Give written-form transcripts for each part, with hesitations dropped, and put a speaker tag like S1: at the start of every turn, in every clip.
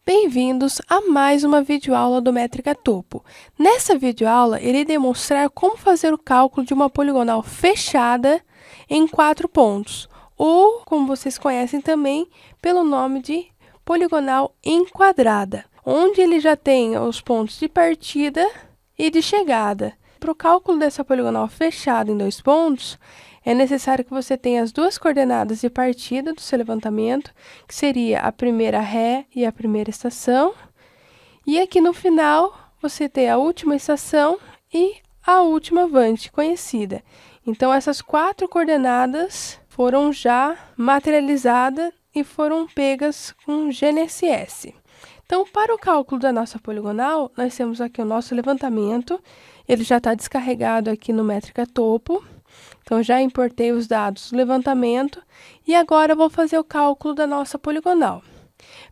S1: Bem-vindos a mais uma videoaula do Métrica Topo. Nessa videoaula, irei demonstrar como fazer o cálculo de uma poligonal fechada em 4 pontos, ou, como vocês conhecem também, pelo nome de poligonal enquadrada, onde ele já tem os pontos de partida e de chegada. Para o cálculo dessa poligonal fechada em 2 pontos, é necessário que você tenha as duas coordenadas de partida do seu levantamento, que seria a primeira ré e a primeira estação. E aqui no final, você tem a última estação e a última vante conhecida. Então, essas 4 coordenadas foram já materializadas e foram pegas com GNSS. Então, para o cálculo da nossa poligonal, nós temos aqui o nosso levantamento. Ele já está descarregado aqui no Métrica Topo. Então, já importei os dados do levantamento e agora eu vou fazer o cálculo da nossa poligonal.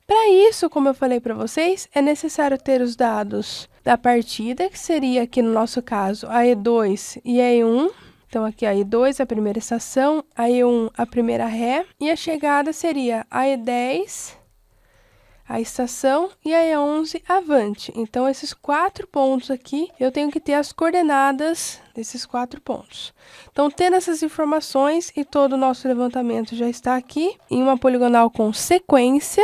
S1: Para isso, como eu falei para vocês, é necessário ter os dados da partida, que seria aqui no nosso caso a E2 e a E1. Então, aqui a E2, a primeira estação, a E1, a primeira ré, e a chegada seria a E10, a estação, e a E11 avante. Então, esses 4 pontos aqui, eu tenho que ter as coordenadas desses 4 pontos. Então, tendo essas informações e todo o nosso levantamento já está aqui, em uma poligonal com sequência.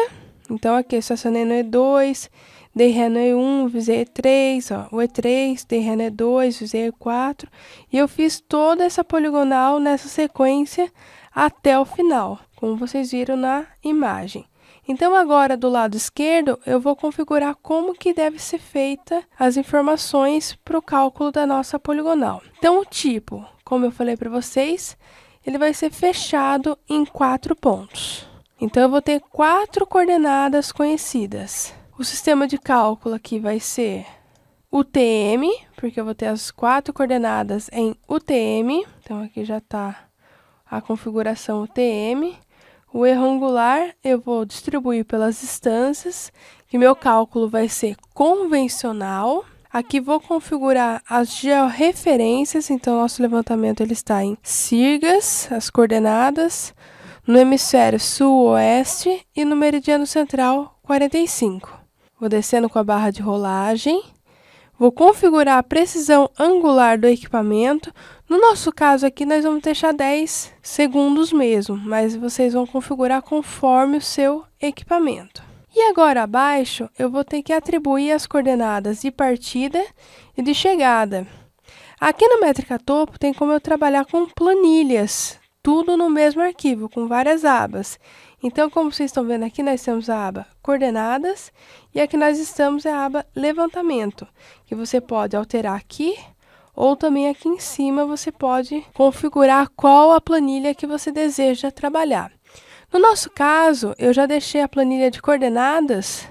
S1: Então, aqui eu estacionei no E2, dei ré no E1, visei E3, ó, o E3, dei ré no E2, visei E4, e eu fiz toda essa poligonal nessa sequência até o final, como vocês viram na imagem. Então, agora, do lado esquerdo, eu vou configurar como que deve ser feita as informações para o cálculo da nossa poligonal. Então, o tipo, como eu falei para vocês, ele vai ser fechado em 4 pontos. Então, eu vou ter 4 coordenadas conhecidas. O sistema de cálculo aqui vai ser UTM, porque eu vou ter as 4 coordenadas em UTM. Então, aqui já está a configuração UTM. O erro angular eu vou distribuir pelas instâncias, que meu cálculo vai ser convencional. Aqui vou configurar as georreferências, então nosso levantamento ele está em sigas, as coordenadas, no hemisfério sul-oeste e no meridiano central 45. Vou descendo com a barra de rolagem. Vou configurar a precisão angular do equipamento. No nosso caso aqui, nós vamos deixar 10 segundos mesmo, mas vocês vão configurar conforme o seu equipamento. E agora abaixo, eu vou ter que atribuir as coordenadas de partida e de chegada. Aqui no Métrica Topo tem como eu trabalhar com planilhas, tudo no mesmo arquivo, com várias abas. Então, como vocês estão vendo aqui, nós temos a aba coordenadas e aqui nós estamos a aba levantamento, que você pode alterar aqui ou também aqui em cima você pode configurar qual a planilha que você deseja trabalhar. No nosso caso, eu já deixei a planilha de coordenadas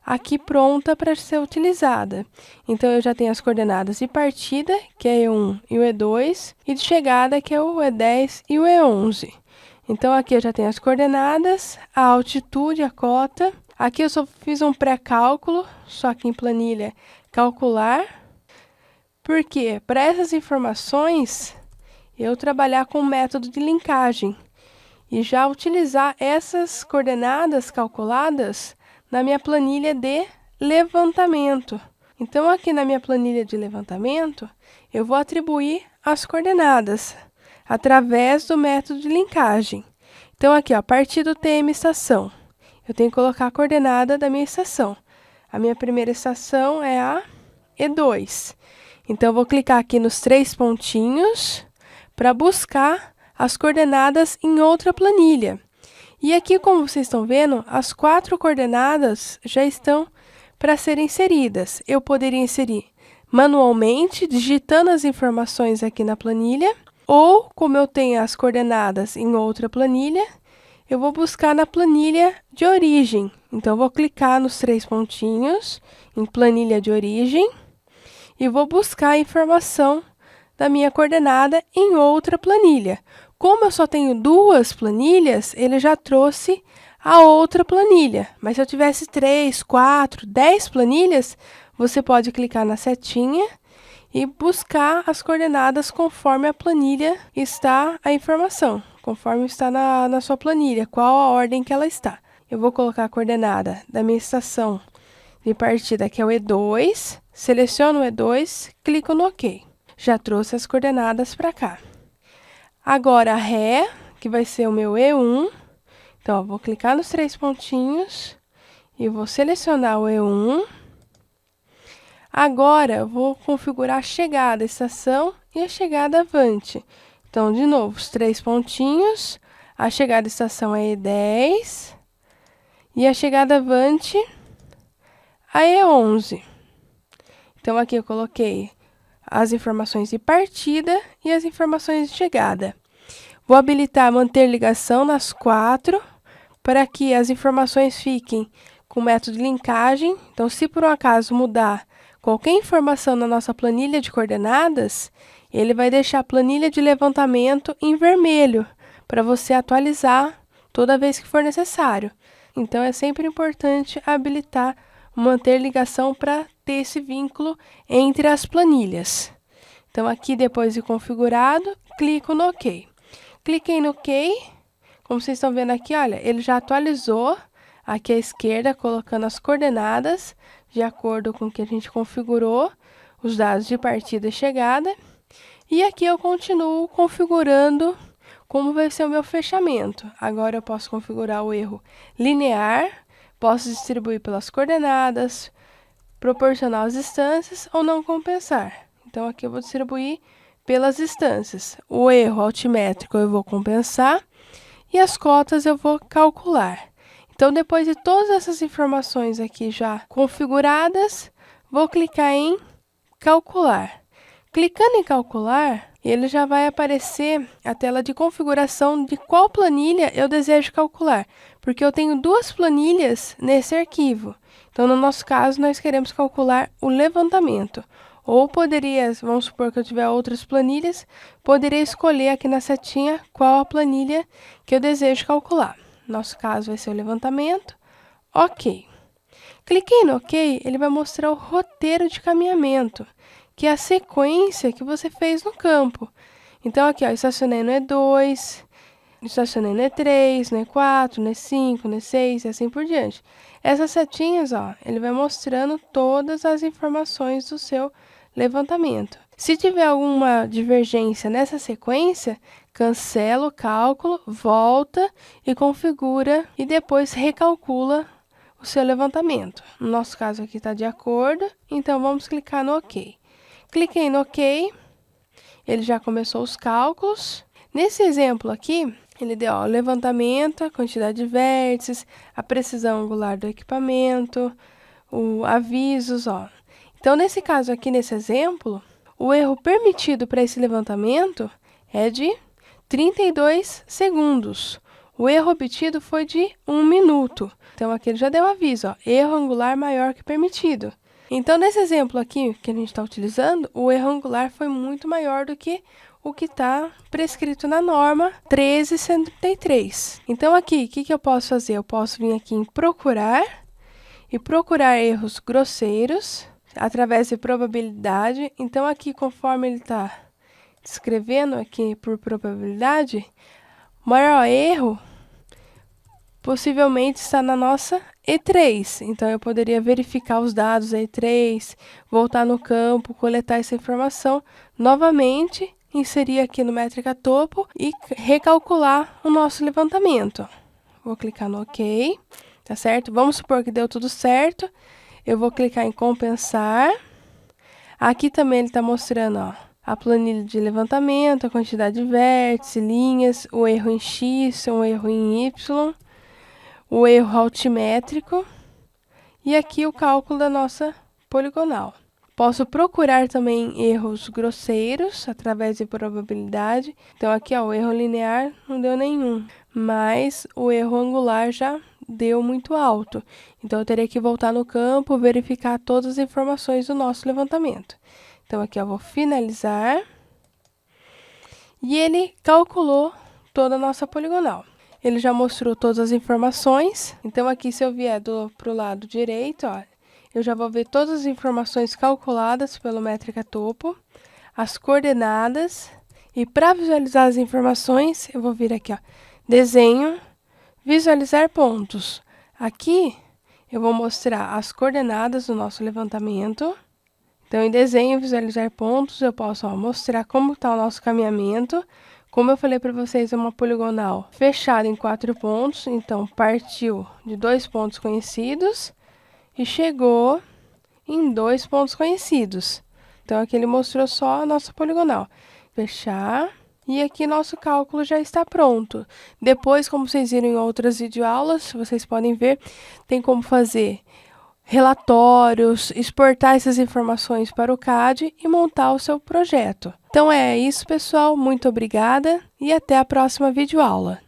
S1: aqui pronta para ser utilizada. Então, eu já tenho as coordenadas de partida, que é E1 e o E2, e de chegada, que é o E10 e o E11. Então, aqui eu já tenho as coordenadas, a altitude, a cota. Aqui eu só fiz um pré-cálculo, só que em planilha calcular. Porque para essas informações, eu trabalhar com o método de linkagem e já utilizar essas coordenadas calculadas na minha planilha de levantamento. Então, aqui na minha planilha de levantamento, eu vou atribuir as coordenadas através do método de linkagem. Então, aqui, ó, a partir do TM estação, eu tenho que colocar a coordenada da minha estação. A minha primeira estação é a E2. Então, eu vou clicar aqui nos 3 pontinhos para buscar as coordenadas em outra planilha. E aqui, como vocês estão vendo, as 4 coordenadas já estão para serem inseridas. Eu poderia inserir manualmente, digitando as informações aqui na planilha, ou, como eu tenho as coordenadas em outra planilha, eu vou buscar na planilha de origem. Então, eu vou clicar nos 3 pontinhos em planilha de origem e vou buscar a informação da minha coordenada em outra planilha. Como eu só tenho 2 planilhas, ele já trouxe a outra planilha. Mas se eu tivesse 3, 4, 10 planilhas, você pode clicar na setinha e buscar as coordenadas conforme a planilha está a informação, conforme está na sua planilha, qual a ordem que ela está. eu vou colocar a coordenada da minha estação de partida, que é o E2, seleciono o E2, clico no OK. Já trouxe as coordenadas para cá. Agora, Ré, que vai ser o meu E1. Então, ó, vou clicar nos 3 pontinhos e vou selecionar o E1. Agora, eu vou configurar a chegada, a estação e a chegada avante. Então, de novo, os 3 pontinhos, a chegada à estação é E10 e a chegada avante a E11. Então, aqui eu coloquei as informações de partida e as informações de chegada. Vou habilitar manter ligação nas 4, para que as informações fiquem com o método de linkagem. Então, se por um acaso mudar qualquer informação na nossa planilha de coordenadas, ele vai deixar a planilha de levantamento em vermelho, para você atualizar toda vez que for necessário. Então, é sempre importante habilitar manter ligação para ter esse vínculo entre as planilhas. Então, aqui depois de configurado, clico no OK. Cliquei no OK, como vocês estão vendo aqui, olha, ele já atualizou aqui à esquerda, colocando as coordenadas de acordo com o que a gente configurou, os dados de partida e chegada. E aqui eu continuo configurando como vai ser o meu fechamento. Agora eu posso configurar o erro linear, posso distribuir pelas coordenadas, proporcional às distâncias ou não compensar. Então, aqui eu vou distribuir pelas distâncias. O erro altimétrico eu vou compensar e as cotas eu vou calcular. Então, depois de todas essas informações aqui já configuradas, vou clicar em calcular. Clicando em calcular, ele já vai aparecer a tela de configuração de qual planilha eu desejo calcular, porque eu tenho 2 planilhas nesse arquivo. Então, no nosso caso, nós queremos calcular o levantamento. Ou poderia, vamos supor que eu tiver outras planilhas, poderia escolher aqui na setinha qual a planilha que eu desejo calcular. No nosso caso, vai ser o levantamento. OK. Cliquei no OK, ele vai mostrar o roteiro de caminhamento, que é a sequência que você fez no campo. Então, aqui, ó, estacionei no E2, estacionei no E3, no E4, no E5, no E6 e assim por diante. Essas setinhas, ó, ele vai mostrando todas as informações do seu levantamento. Se tiver alguma divergência nessa sequência, cancela o cálculo, volta e configura e depois recalcula o seu levantamento. No nosso caso aqui está de acordo, então vamos clicar no OK. Cliquei no OK, ele já começou os cálculos. Nesse exemplo aqui, ele deu ó, o levantamento, a quantidade de vértices, a precisão angular do equipamento, os avisos, ó. Então, nesse caso aqui, nesse exemplo, o erro permitido para esse levantamento é de 32 segundos. O erro obtido foi de 1 minuto. Então, aqui ele já deu aviso, ó, erro angular maior que permitido. Então, nesse exemplo aqui que a gente está utilizando, o erro angular foi muito maior do que o que está prescrito na norma 1373. Então, aqui, o que eu posso fazer? Eu posso vir aqui em procurar e procurar erros grosseiros através de probabilidade. Então, aqui, conforme ele está descrevendo aqui por probabilidade, o maior erro possivelmente está na nossa E3. Então, eu poderia verificar os dados da E3, voltar no campo, coletar essa informação novamente, inserir aqui no métrica topo e recalcular o nosso levantamento. Vou clicar no OK, tá certo? Vamos supor que deu tudo certo. Eu vou clicar em compensar. Aqui também ele está mostrando, ó, a planilha de levantamento, a quantidade de vértices, linhas, o erro em X, o erro em Y, o erro altimétrico e aqui o cálculo da nossa poligonal. Posso procurar também erros grosseiros através de probabilidade. Então, aqui, ó, o erro linear não deu nenhum, mas o erro angular já deu muito alto. Então, eu teria que voltar no campo, verificar todas as informações do nosso levantamento. Então, aqui eu vou finalizar. E ele calculou toda a nossa poligonal. Ele já mostrou todas as informações. Então, aqui, se eu vier para o lado direito, ó, eu já vou ver todas as informações calculadas pelo métrica topo, as coordenadas. E para visualizar as informações, eu vou vir aqui, ó, desenho, visualizar pontos. Aqui eu vou mostrar as coordenadas do nosso levantamento. Então, em desenho, visualizar pontos, eu posso mostrar como está o nosso caminhamento. Como eu falei para vocês, é uma poligonal fechada em 4 pontos. Então, partiu de 2 pontos conhecidos e chegou em 2 pontos conhecidos. Então, aqui ele mostrou só a nossa poligonal. Fechar. E aqui nosso cálculo já está pronto. Depois, como vocês viram em outras videoaulas, vocês podem ver, tem como fazer relatórios, exportar essas informações para o CAD e montar o seu projeto. Então é isso, pessoal. Muito obrigada e até a próxima videoaula.